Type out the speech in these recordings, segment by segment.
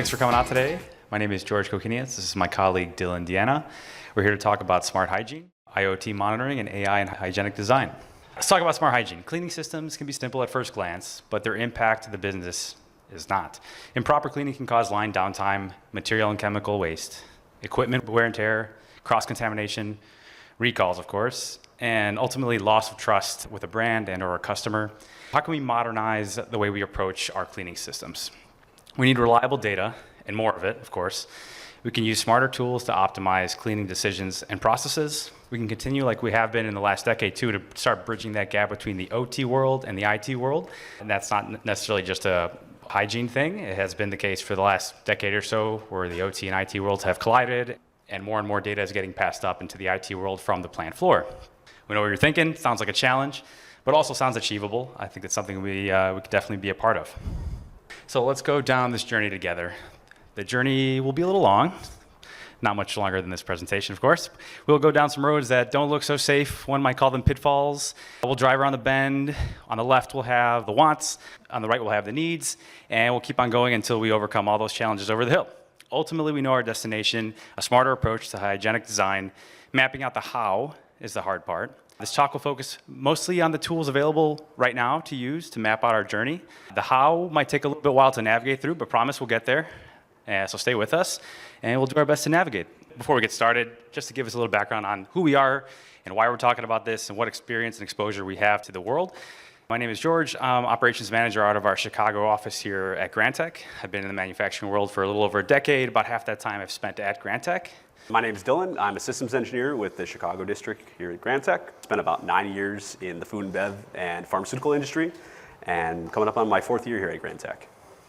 Thanks for coming out today. My name is George Kokkinias. This is my colleague Dylan Deanna. We're here to talk about smart hygiene, IoT monitoring, and AI and hygienic design. Let's talk about smart hygiene. Cleaning systems can be simple at first glance, but their impact to the business is not. Improper cleaning can cause line downtime, material and chemical waste, equipment wear and tear, cross-contamination, recalls, of course, and ultimately loss of trust with a brand and or a customer. How can we modernize the way we approach our cleaning systems? We need reliable data, and more of it, of course. We can use smarter tools to optimize cleaning decisions and processes. We can continue like we have been in the last decade too to start bridging that gap between the OT world and the IT world. And that's not necessarily just a hygiene thing. It has been the case for the last decade or so where the OT and IT worlds have collided and more data is getting passed up into the IT world from the plant floor. We know what you're thinking. Sounds like a challenge, but also sounds achievable. I think it's something we could definitely be a part of. So let's go down this journey together. The journey will be a little long, not much longer than this presentation, of course. We'll go down some roads that don't look so safe. One might call them pitfalls. We'll drive around the bend. On the left, we'll have the wants. On the right, we'll have the needs. And we'll keep on going until we overcome all those challenges over the hill. Ultimately, we know our destination, a smarter approach to hygienic design. Mapping out the how is the hard part. This talk will focus mostly on the tools available right now to use to map out our journey. The how might take a little bit while to navigate through, but promise we'll get there. So stay with us, and we'll do our best to navigate. Before we get started, just to give us a little background on who we are and why we're talking about this and what experience and exposure we have to the world. My name is George. I'm operations manager out of our Chicago office here at Grantek. I've been in the manufacturing world for a little over a decade. About half that time I've spent at Grantek. My name is Dylan. I'm a systems engineer with the Chicago district here at Grantek. Spent about 9 years in the food and bev and pharmaceutical industry, and coming up on my 4th year here at Grantek.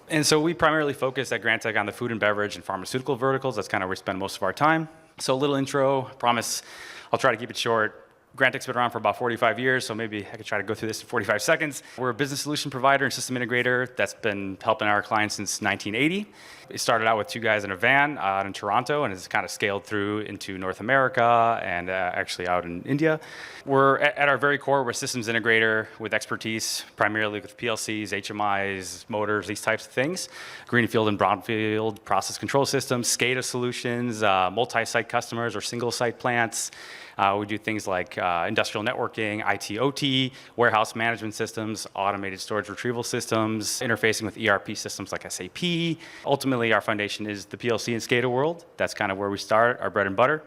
And so we primarily focus at Grantek on the food and beverage and pharmaceutical verticals. That's kind of where we spend most of our time. So a little intro, promise I'll try to keep it short. Grantek's been around for about 45 years, so maybe I could try to go through this in 45 seconds. We're a business solution provider and system integrator that's been helping our clients since 1980. It started out with 2 guys in a van out in Toronto and has kind of scaled through into North America and actually out in India. We're at our very core, we're a systems integrator with expertise, primarily with PLCs, HMIs, motors, these types of things. Greenfield and brownfield process control systems, SCADA solutions, multi-site customers or single-site plants. We do things like industrial networking, IT, OT, warehouse management systems, automated storage retrieval systems, interfacing with ERP systems like SAP. Ultimately, our foundation is the PLC and SCADA world. That's kind of where we start, our bread and butter.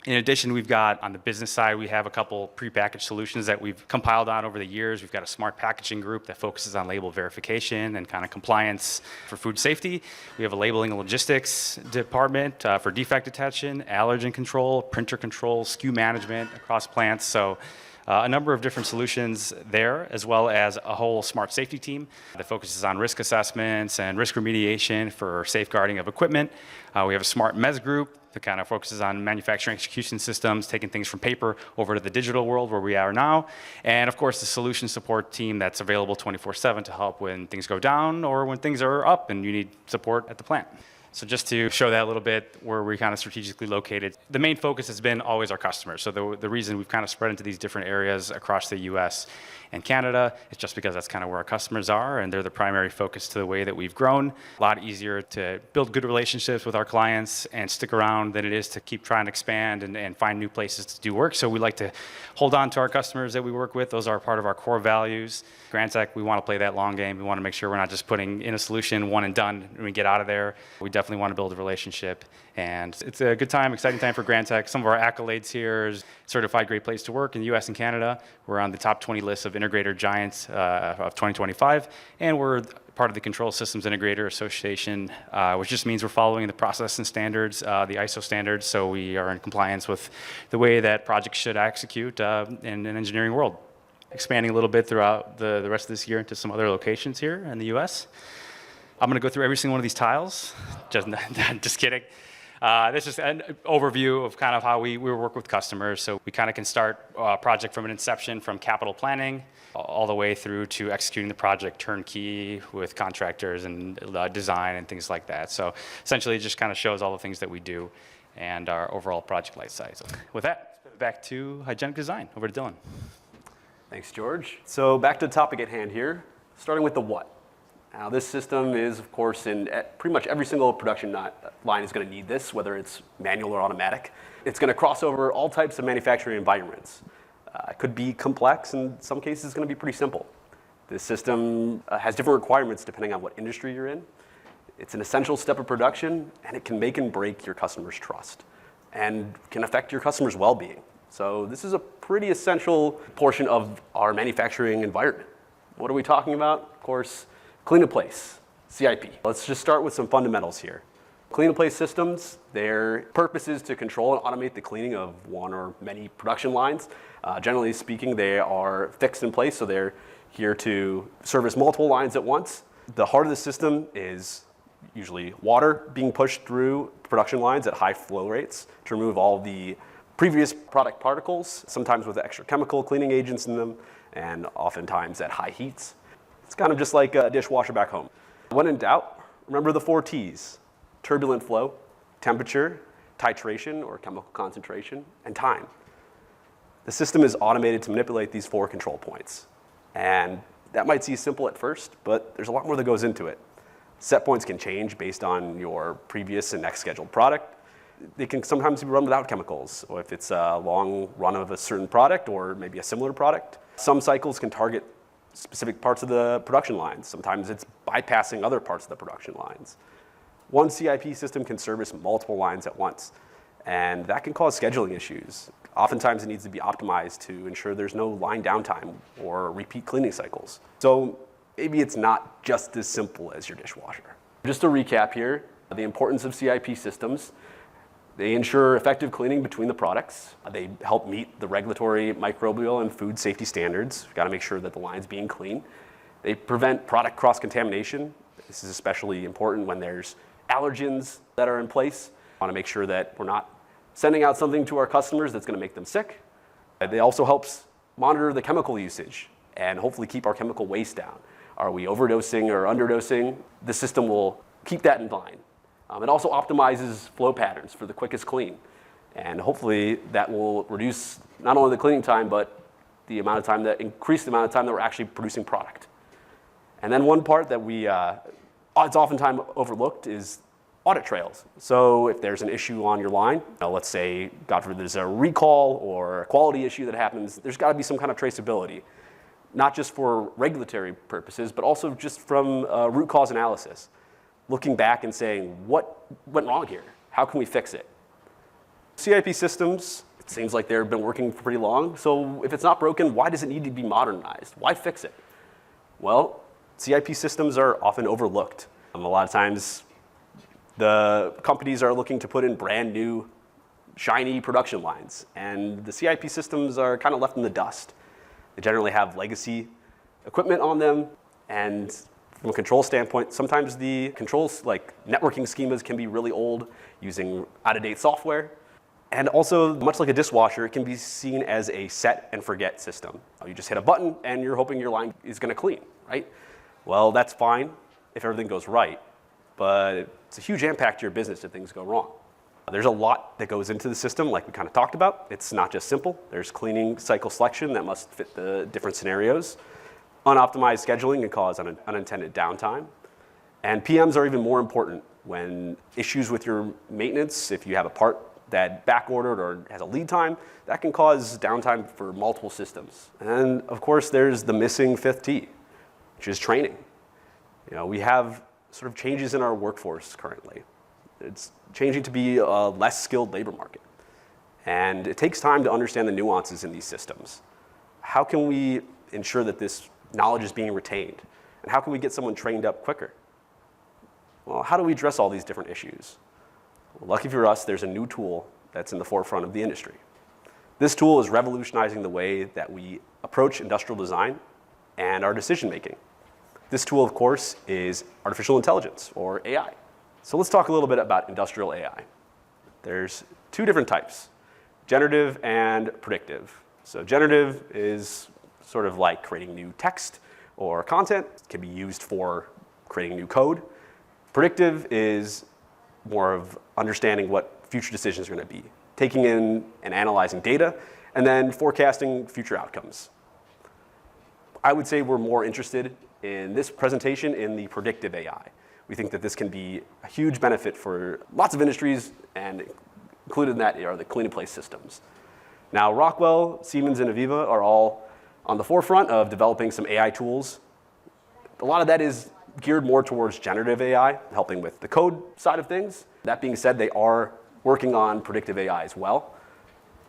In addition, we've got, on the business side, we have a couple prepackaged solutions that we've compiled on over the years. We've got a smart packaging group that focuses on label verification and kind of compliance for food safety. We have a labeling and logistics department for defect detection, allergen control, printer control, SKU management across plants. So a number of different solutions there, as well as a whole smart safety team that focuses on risk assessments and risk remediation for safeguarding of equipment. We have a smart MES group that kind of focuses on manufacturing execution systems, taking things from paper over to the digital world where we are now. And of course, the solution support team that's available 24/7 to help when things go down or when things are up and you need support at the plant. So just to show that a little bit, where we're kind of strategically located, the main focus has been always our customers. So the reason we've kind of spread into these different areas across the US and Canada is just because that's kind of where our customers are, and they're the primary focus to the way that we've grown. A lot easier to build good relationships with our clients and stick around than it is to keep trying to expand and find new places to do work. So we like to hold on to our customers that we work with. Those are part of our core values. Grantek, we want to play that long game. We want to make sure we're not just putting in a solution, one and done, and we get out of there. We definitely want to build a relationship. And it's a good time, exciting time for Grantek. Some of our accolades here is certified great place to work in the US and Canada. We're on the top 20 list of integrator giants of 2025. And we're part of the Control Systems Integrator Association, which just means we're following the process and standards, the ISO standards. So we are in compliance with the way that projects should execute in an engineering world. Expanding a little bit throughout the rest of this year into some other locations here in the US. I'm going to go through every single one of these tiles. Just kidding. This is an overview of kind of how we work with customers. So we kind of can start a project from an inception, from capital planning, all the way through to executing the project turnkey with contractors and design and things like that. So essentially it just kind of shows all the things that we do and our overall project life cycle. With that, back to hygienic design. Over to Dylan. Thanks, George. So back to the topic at hand here, starting with the what. Now, this system is, of course, in pretty much every single production line is going to need this, whether it's manual or automatic. It's going to cross over all types of manufacturing environments. It could be complex, and in some cases, it's going to be pretty simple. This system has different requirements depending on what industry you're in. It's an essential step of production, and it can make and break your customers' trust and can affect your customers' well-being. So this is a pretty essential portion of our manufacturing environment. What are we talking about? Of course, clean in place, CIP. Let's just start with some fundamentals here. Clean in place systems, their purpose is to control and automate the cleaning of one or many production lines. Generally speaking, they are fixed in place, so they're here to service multiple lines at once. The heart of the system is usually water being pushed through production lines at high flow rates to remove all the previous product particles, sometimes with extra chemical cleaning agents in them, and oftentimes at high heats. It's kind of just like a dishwasher back home. When in doubt, remember the 4 T's: turbulent flow, temperature, titration or chemical concentration, and time. The system is automated to manipulate these 4 control points. And that might seem simple at first, but there's a lot more that goes into it. Set points can change based on your previous and next scheduled product. They can sometimes be run without chemicals, or if it's a long run of a certain product or maybe a similar product. Some cycles can target specific parts of the production lines. Sometimes it's bypassing other parts of the production lines. One CIP system can service multiple lines at once, and that can cause scheduling issues. Oftentimes it needs to be optimized to ensure there's no line downtime or repeat cleaning cycles. So maybe it's not just as simple as your dishwasher. Just to recap here, the importance of CIP systems. They ensure effective cleaning between the products. They help meet the regulatory, microbial, and food safety standards. We've got to make sure that the line's being clean. They prevent product cross-contamination. This is especially important when there's allergens that are in place. We want to make sure that we're not sending out something to our customers that's going to make them sick. They also help monitor the chemical usage and hopefully keep our chemical waste down. Are we overdosing or underdosing? The system will keep that in mind. It also optimizes flow patterns for the quickest clean. And hopefully that will reduce not only the cleaning time, but the amount of time increase the amount of time that we're actually producing product. And then one part that it's oftentimes overlooked is audit trails. So if there's an issue on your line, let's say, God forbid, there's a recall or a quality issue that happens, there's got to be some kind of traceability, not just for regulatory purposes, but also just from root cause analysis. Looking back and saying, what went wrong here? How can we fix it? CIP systems, it seems like they've been working for pretty long, so if it's not broken, why does it need to be modernized? Why fix it? Well, CIP systems are often overlooked. A lot of times, the companies are looking to put in brand new, shiny production lines, and the CIP systems are kind of left in the dust. They generally have legacy equipment on them, and from a control standpoint, sometimes the controls, like networking schemas, can be really old, using out-of-date software. And also, much like a dishwasher, it can be seen as a set and forget system. You just hit a button, and you're hoping your line is going to clean, right? Well, that's fine if everything goes right, but it's a huge impact to your business if things go wrong. There's a lot that goes into the system, like we kind of talked about. It's not just simple. There's cleaning cycle selection that must fit the different scenarios. Unoptimized scheduling can cause unintended downtime. And PMs are even more important when issues with your maintenance, if you have a part that back-ordered or has a lead time, that can cause downtime for multiple systems. And of course, there's the missing 5th T, which is training. We have sort of changes in our workforce currently. It's changing to be a less skilled labor market. And it takes time to understand the nuances in these systems. How can we ensure that this knowledge is being retained? And how can we get someone trained up quicker? Well, how do we address all these different issues? Well, lucky for us, there's a new tool that's in the forefront of the industry. This tool is revolutionizing the way that we approach industrial design and our decision making. This tool, of course, is artificial intelligence, or AI. So let's talk a little bit about industrial AI. There's 2 different types, generative and predictive. So generative is sort of like creating new text or content. It can be used for creating new code. Predictive is more of understanding what future decisions are going to be, taking in and analyzing data, and then forecasting future outcomes. I would say we're more interested in this presentation in the predictive AI. We think that this can be a huge benefit for lots of industries, and included in that are the clean-in-place systems. Now, Rockwell, Siemens, and AVEVA are all on the forefront of developing some AI tools. A lot of that is geared more towards generative AI, helping with the code side of things. That being said, they are working on predictive AI as well.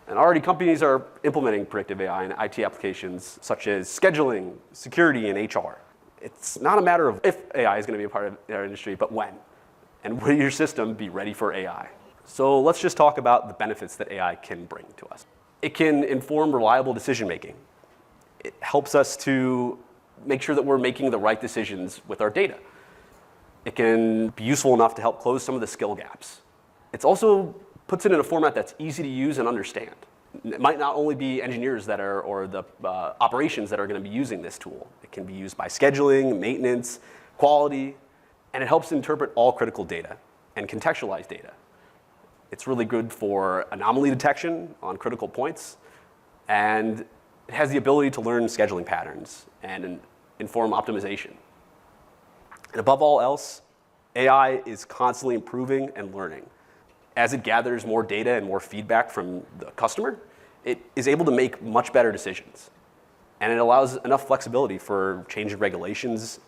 And already companies are implementing predictive AI in IT applications such as scheduling, security, and HR. It's not a matter of if AI is going to be a part of our industry, but when. And will your system be ready for AI? So let's just talk about the benefits that AI can bring to us. It can inform reliable decision making. It helps us to make sure that we're making the right decisions with our data. It can be useful enough to help close some of the skill gaps. It also puts it in a format that's easy to use and understand. It might not only be engineers that are, or the operations that are going to be using this tool. It can be used by scheduling, maintenance, quality, and it helps interpret all critical data and contextualize data. It's really good for anomaly detection on critical points, and it has the ability to learn scheduling patterns and inform optimization. And above all else, AI is constantly improving and learning. As it gathers more data and more feedback from the customer, it is able to make much better decisions. And it allows enough flexibility for change in regulations.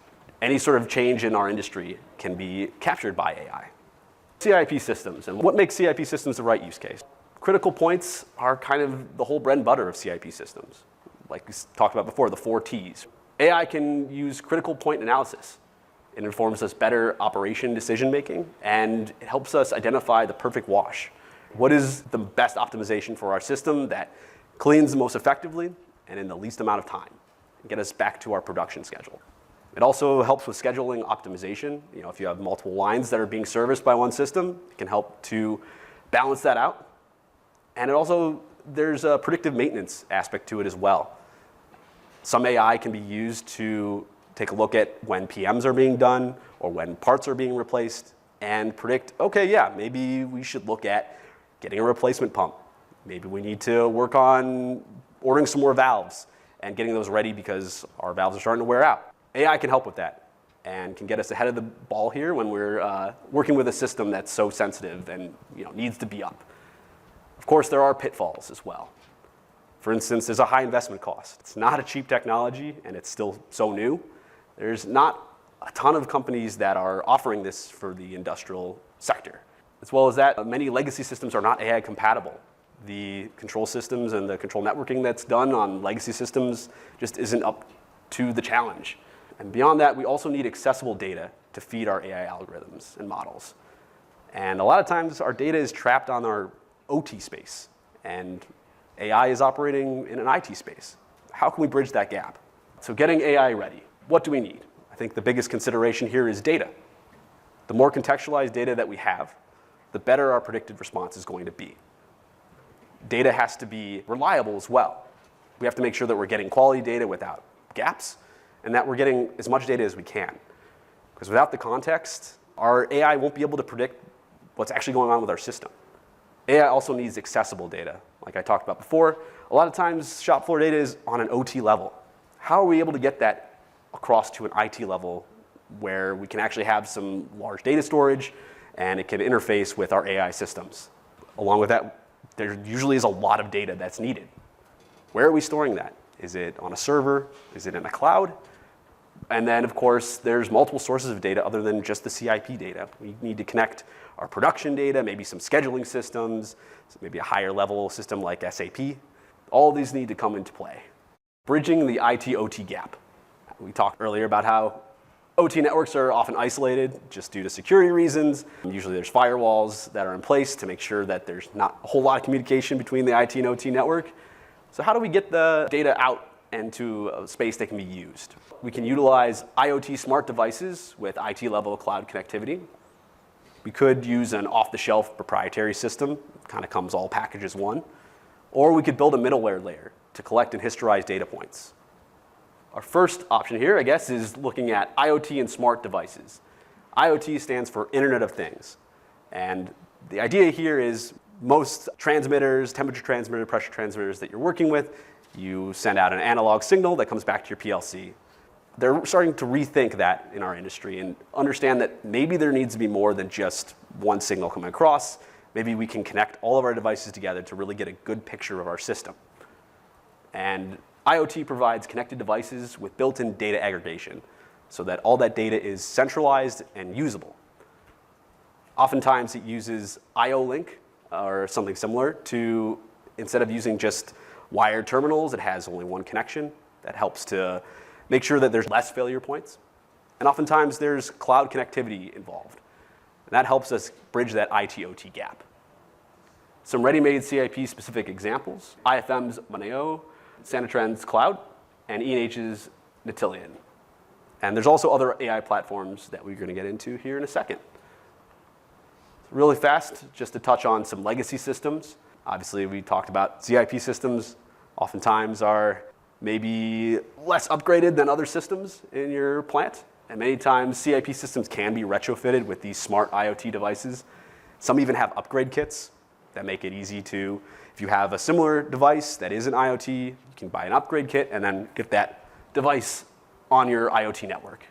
Any sort of change in our industry can be captured by AI. CIP systems, and what makes CIP systems the right use case? Critical points are kind of the whole bread and butter of CIP systems. Like we talked about before, the 4 Ts. AI can use critical point analysis. It informs us better operation decision making, and it helps us identify the perfect wash. What is the best optimization for our system that cleans the most effectively and in the least amount of time, and get us back to our production schedule? It also helps with scheduling optimization. If you have multiple lines that are being serviced by one system, it can help to balance that out. And there's a predictive maintenance aspect to it as well. Some AI can be used to take a look at when PMs are being done or when parts are being replaced and predict, okay, yeah, maybe we should look at getting a replacement pump. Maybe we need to work on ordering some more valves and getting those ready because our valves are starting to wear out. AI can help with that and can get us ahead of the ball here when we're working with a system that's so sensitive and needs to be up. Of course, there are pitfalls as well. For instance, there's a high investment cost. It's not a cheap technology, and it's still so new. There's not a ton of companies that are offering this for the industrial sector. As well as that, many legacy systems are not AI compatible. The control systems and the control networking that's done on legacy systems just isn't up to the challenge. And beyond that, we also need accessible data to feed our AI algorithms and models. And a lot of times, our data is trapped on our OT space, and AI is operating in an IT space. How can we bridge that gap? So getting AI ready. What do we need? I think the biggest consideration here is data. The more contextualized data that we have, the better our predictive response is going to be. Data has to be reliable as well. We have to make sure that we're getting quality data without gaps, and that we're getting as much data as we can. Because without the context, our AI won't be able to predict what's actually going on with our system. AI also needs accessible data. Like I talked about before, a lot of times shop floor data is on an OT level. How are we able to get that across to an IT level where we can actually have some large data storage and it can interface with our AI systems? Along with that, there usually is a lot of data that's needed. Where are we storing that? Is it on a server? Is it in a cloud? And then, of course, there's multiple sources of data other than just the CIP data. We need to connect our production data, maybe some scheduling systems, maybe a higher level system like SAP. All of these need to come into play. Bridging the IT-OT gap. We talked earlier about how OT networks are often isolated just due to security reasons. Usually there's firewalls that are in place to make sure that there's not a whole lot of communication between the IT and OT network. So how do we get the data out into a space that can be used? We can utilize IoT smart devices with IT-level cloud connectivity. We could use an off-the-shelf proprietary system, kind of comes all packaged as one. Or we could build a middleware layer to collect and historize data points. Our first option here, I guess, is looking at IoT and smart devices. IoT stands for Internet of Things. And the idea here is most transmitters, temperature transmitters, pressure transmitters that you're working with, you send out an analog signal that comes back to your PLC. They're starting to rethink that in our industry and understand that maybe there needs to be more than just one signal coming across. Maybe we can connect all of our devices together to really get a good picture of our system. And IoT provides connected devices with built-in data aggregation so that all that data is centralized and usable. Oftentimes it uses IO-Link or something similar to, instead of using just wired terminals, it has only one connection. That helps to make sure that there's less failure points. And oftentimes there's cloud connectivity involved. And that helps us bridge that IT-OT gap. Some ready-made CIP-specific examples: IFM's Moneo, Sanitrend's Cloud, and E&H's Natillion. And there's also other AI platforms that we're going to get into here in a second. Really fast, just to touch on some legacy systems. Obviously, we talked about CIP systems oftentimes are maybe less upgraded than other systems in your plant. And many times, CIP systems can be retrofitted with these smart IoT devices. Some even have upgrade kits that make it easy to, if you have a similar device that is an IoT, you can buy an upgrade kit and then get that device on your IoT network.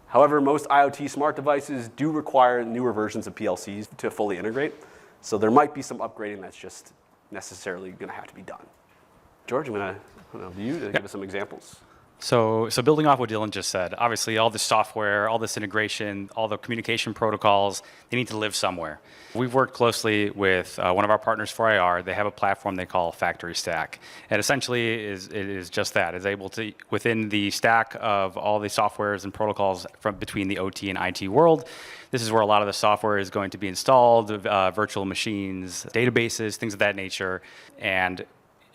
However, most IoT smart devices do require newer versions of PLCs to fully integrate. So there might be some upgrading that's just necessarily going to have to be done. George, I'm going to you to give us some examples. So building off what Dylan just said, obviously all this software, all this integration, all the communication protocols, they need to live somewhere. We've worked closely with one of our partners for IR. They have a platform they call Factory Stack. And essentially it is just that. It's able to, within the stack of all the softwares and protocols from between the OT and IT world, this is where a lot of the software is going to be installed, virtual machines, databases, things of that nature. And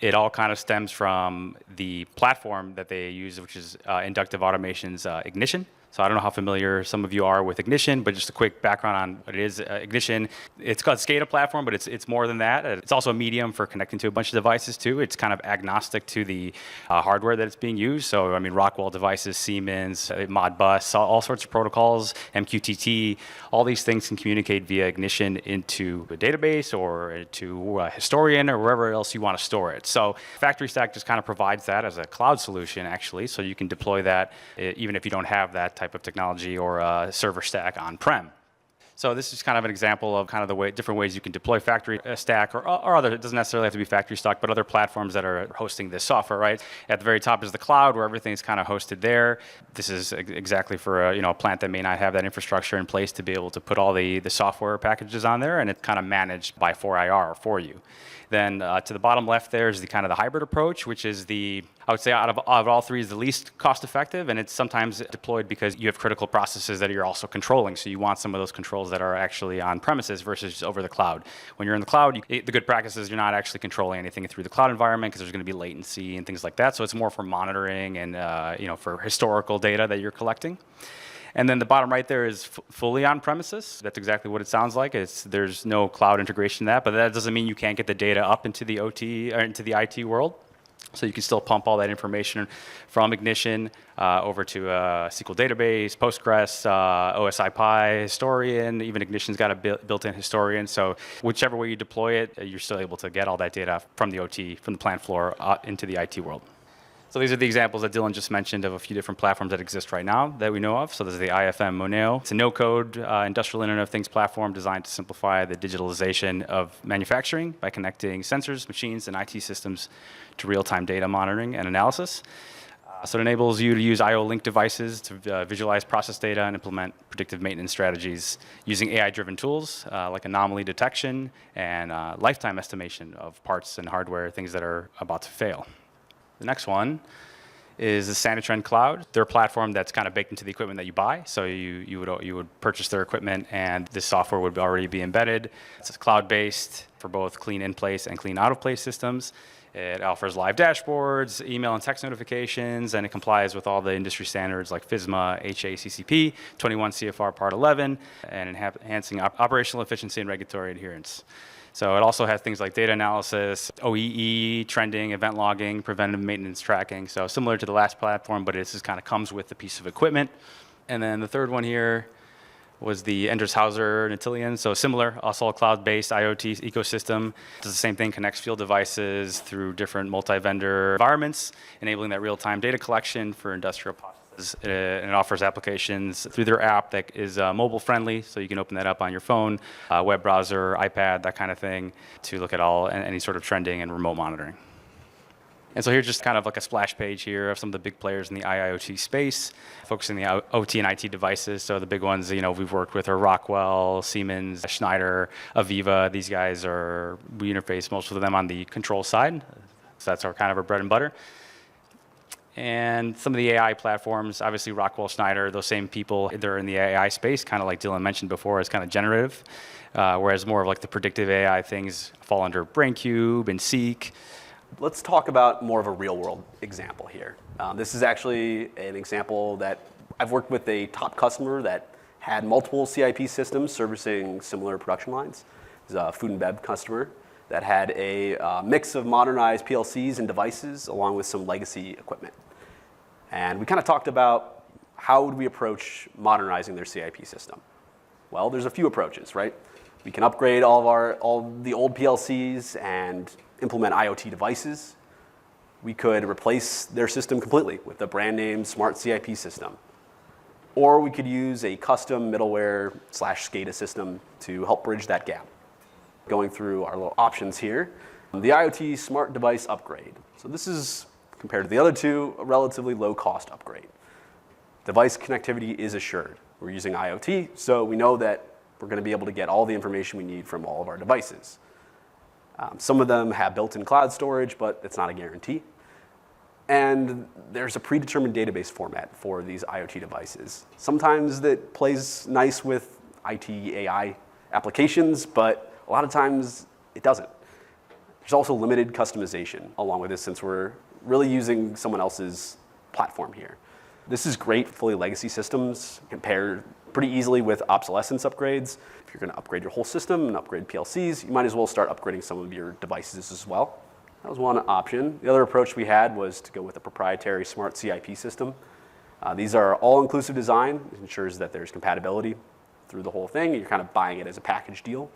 it all kind of stems from the platform that they use, which is Inductive Automation's Ignition. So I don't know how familiar some of you are with Ignition, but just a quick background on what it is. Ignition, it's called SCADA platform, but it's more than that. It's also a medium for connecting to a bunch of devices too. It's kind of agnostic to the hardware that it's being used. So I mean, Rockwell devices, Siemens, Modbus, all sorts of protocols, MQTT, all these things can communicate via Ignition into a database or to a historian or wherever else you want to store it. So Factory Stack just kind of provides that as a cloud solution actually, so you can deploy that even if you don't have that type of technology or a server stack on-prem. So this is kind of an example of kind of the different ways you can deploy Factory Stack or other, it doesn't necessarily have to be Factory Stack, but other platforms that are hosting this software, right? At the very top is the cloud where everything's kind of hosted there. This is exactly for a plant that may not have that infrastructure in place to be able to put all the software packages on there, and it's kind of managed by 4IR for you. Then to the bottom left there is the kind of the hybrid approach, which is I would say out of all three is the least cost effective, and it's sometimes deployed because you have critical processes that you're also controlling. So you want some of those controls that are actually on premises versus over the cloud. When you're in the cloud, the good practice is you're not actually controlling anything through the cloud environment because there's going to be latency and things like that. So it's more for monitoring and for historical data that you're collecting. And then the bottom right there is fully on premises. That's exactly what it sounds like. There's no cloud integration in that, but that doesn't mean you can't get the data up into the OT or into the IT world. So you can still pump all that information from Ignition over to a SQL database, Postgres, OSI Pi, Historian. Even Ignition's got a built-in Historian. So whichever way you deploy it, you're still able to get all that data from the OT, from the plant floor into the IT world. So these are the examples that Dylan just mentioned of a few different platforms that exist right now that we know of. So there's the IFM Moneo. It's a no-code industrial Internet of Things platform designed to simplify the digitalization of manufacturing by connecting sensors, machines, and IT systems to real-time data monitoring and analysis. So it enables you to use IO-Link devices to visualize process data and implement predictive maintenance strategies using AI-driven tools like anomaly detection and lifetime estimation of parts and hardware, things that are about to fail. The next one is the Sanitrend Cloud. They're a platform that's kind of baked into the equipment that you buy. So you would purchase their equipment, and this software would already be embedded. It's cloud-based for both clean in-place and clean out-of-place systems. It offers live dashboards, email and text notifications, and it complies with all the industry standards like FSMA, HACCP, 21 CFR Part 11, and enhancing operational efficiency and regulatory adherence. So it also has things like data analysis, OEE, trending, event logging, preventive maintenance tracking. So similar to the last platform, but it just kind of comes with a piece of equipment. And then the third one here was the Endreshauser Natillion. So similar, also a cloud-based IoT ecosystem. Does the same thing, connects field devices through different multi-vendor environments, enabling that real-time data collection for industrial processes And it offers applications through their app that is mobile friendly, so you can open that up on your phone, web browser, iPad, that kind of thing, to look at any sort of trending and remote monitoring. And so here's just kind of like a splash page here of some of the big players in the IoT space, focusing on the OT and IT devices. So the big ones, we've worked with are Rockwell, Siemens, Schneider, Aviva. These guys we interface most of them on the control side. So that's our kind of our bread and butter. And some of the AI platforms, obviously Rockwell, Schneider, those same people, they're in the AI space, kind of like Dylan mentioned before, it's kind of generative, whereas more of like the predictive AI things fall under BrainCube and Seek. Let's talk about more of a real-world example here. This is actually an example that I've worked with a top customer that had multiple CIP systems servicing similar production lines. It's a food and bev customer that had a mix of modernized PLCs and devices along with some legacy equipment. And we kind of talked about how would we approach modernizing their CIP system. Well, there's a few approaches, right? We can upgrade all the old PLCs and implement IoT devices. We could replace their system completely with a brand name smart CIP system. Or we could use a custom middleware / SCADA system to help bridge that gap. Going through our little options here, the IoT smart device upgrade. So this is, compared to the other two, a relatively low cost upgrade. Device connectivity is assured. We're using IoT, so we know that we're going to be able to get all the information we need from all of our devices. Some of them have built-in cloud storage, but it's not a guarantee. And there's a predetermined database format for these IoT devices. Sometimes that plays nice with IT AI applications, but a lot of times it doesn't. There's also limited customization along with this, since we're really using someone else's platform here. This is great fully legacy systems, compared pretty easily with obsolescence upgrades. If you're going to upgrade your whole system and upgrade PLCs, you might as well start upgrading some of your devices as well. That was one option. The other approach we had was to go with a proprietary smart CIP system. These are all-inclusive design. It ensures that there's compatibility through the whole thing. You're kind of buying it as a package deal.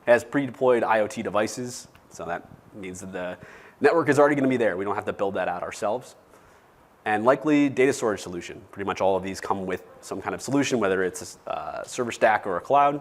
It has pre-deployed IoT devices, so that means that the network is already going to be there. We don't have to build that out ourselves. And likely data storage solution. Pretty much all of these come with some kind of solution, whether it's a server stack or a cloud.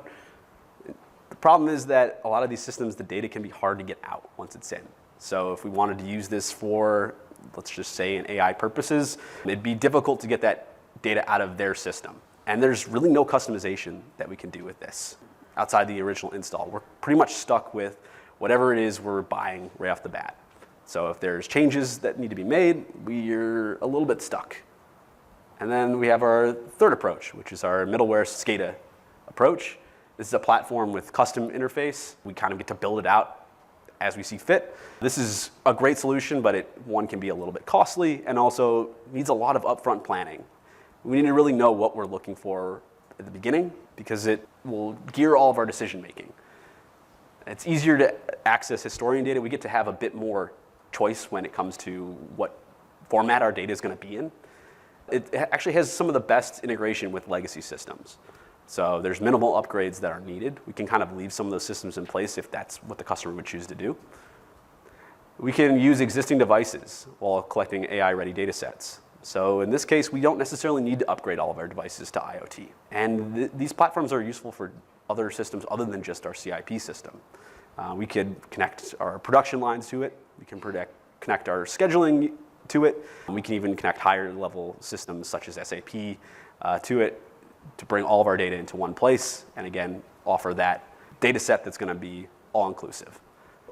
The problem is that a lot of these systems, the data can be hard to get out once it's in. So if we wanted to use this for, let's just say, in AI purposes, it'd be difficult to get that data out of their system. And there's really no customization that we can do with this outside the original install. We're pretty much stuck with whatever it is we're buying right off the bat. So if there's changes that need to be made, we're a little bit stuck. And then we have our third approach, which is our middleware SCADA approach. This is a platform with custom interface. We kind of get to build it out as we see fit. This is a great solution, but one can be a little bit costly and also needs a lot of upfront planning. We need to really know what we're looking for at the beginning, because it will gear all of our decision making. It's easier to access historian data. We get to have a bit more choice when it comes to what format our data is going to be in. It actually has some of the best integration with legacy systems. So there's minimal upgrades that are needed. We can kind of leave some of those systems in place if that's what the customer would choose to do. We can use existing devices while collecting AI-ready data sets. So in this case, we don't necessarily need to upgrade all of our devices to IoT. And these platforms are useful for other systems other than just our CIP system. We could connect our production lines to it. We can connect our scheduling to it. We can even connect higher level systems such as SAP to it to bring all of our data into one place and again, offer that data set that's going to be all inclusive.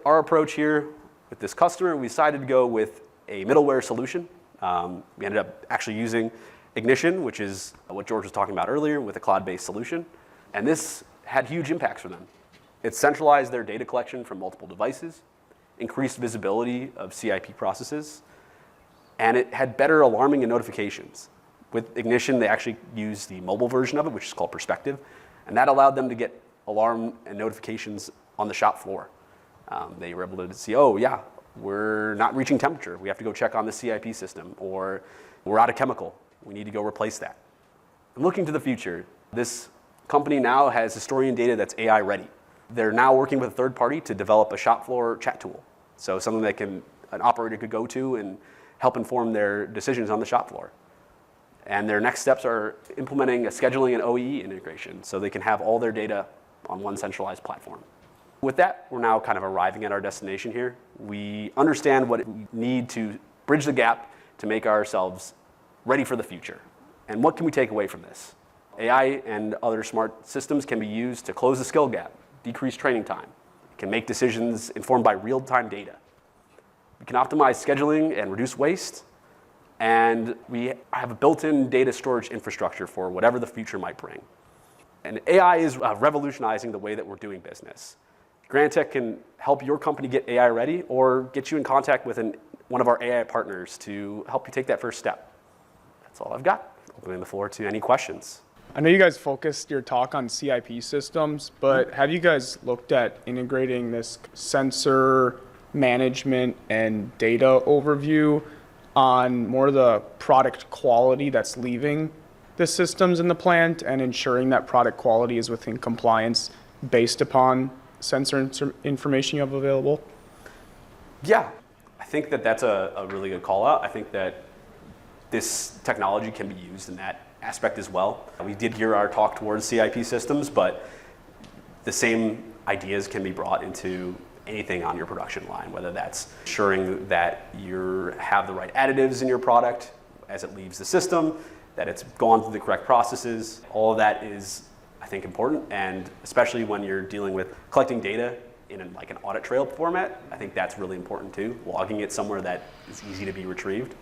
Our approach here with this customer, we decided to go with a middleware solution. We ended up actually using Ignition, which is what George was talking about earlier, with a cloud-based solution. And this had huge impacts for them. It centralized their data collection from multiple devices, increased visibility of CIP processes, and it had better alarming and notifications. With Ignition, they actually used the mobile version of it, which is called Perspective, and that allowed them to get alarm and notifications on the shop floor. They were able to see, oh yeah, we're not reaching temperature. We have to go check on the CIP system, or we're out of chemical. We need to go replace that. And looking to the future, this company now has historian data that's AI ready. They're now working with a third party to develop a shop floor chat tool. So something that an operator could go to and help inform their decisions on the shop floor. And their next steps are implementing a scheduling and OEE integration so they can have all their data on one centralized platform. With that, we're now kind of arriving at our destination here. We understand what we need to bridge the gap to make ourselves ready for the future. And what can we take away from this? AI and other smart systems can be used to close the skill gap, decrease training time. It can make decisions informed by real-time data. We can optimize scheduling and reduce waste. And we have a built-in data storage infrastructure for whatever the future might bring. And AI is revolutionizing the way that we're doing business. Grantek can help your company get AI ready or get you in contact with one of our AI partners to help you take that first step. That's all I've got. Opening the floor to any questions. I know you guys focused your talk on CIP systems, but have you guys looked at integrating this sensor management and data overview on more of the product quality that's leaving the systems in the plant and ensuring that product quality is within compliance based upon sensor information you have available? Yeah, I think that that's a really good call out. I think that this technology can be used in that aspect as well. We did gear our talk towards CIP systems, but the same ideas can be brought into anything on your production line, whether that's ensuring that you have the right additives in your product as it leaves the system, that it's gone through the correct processes. All of that is, I think, important, and especially when you're dealing with collecting data in like an audit trail format, I think that's really important too, logging it somewhere that is easy to be retrieved.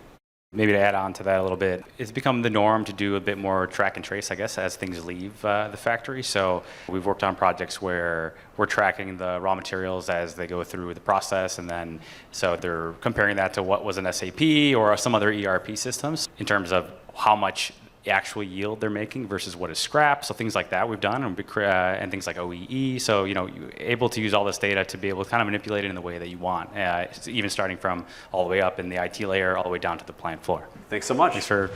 Maybe to add on to that a little bit, it's become the norm to do a bit more track and trace, I guess, as things leave the factory. So we've worked on projects where we're tracking the raw materials as they go through the process, and then so they're comparing that to what was an SAP or some other ERP systems in terms of how much actual yield they're making versus what is scrap. So things like that we've done, and things like OEE. So you're able to use all this data to be able to kind of manipulate it in the way that you want, even starting from all the way up in the IT layer all the way down to the plant floor. Thanks so much. Thanks for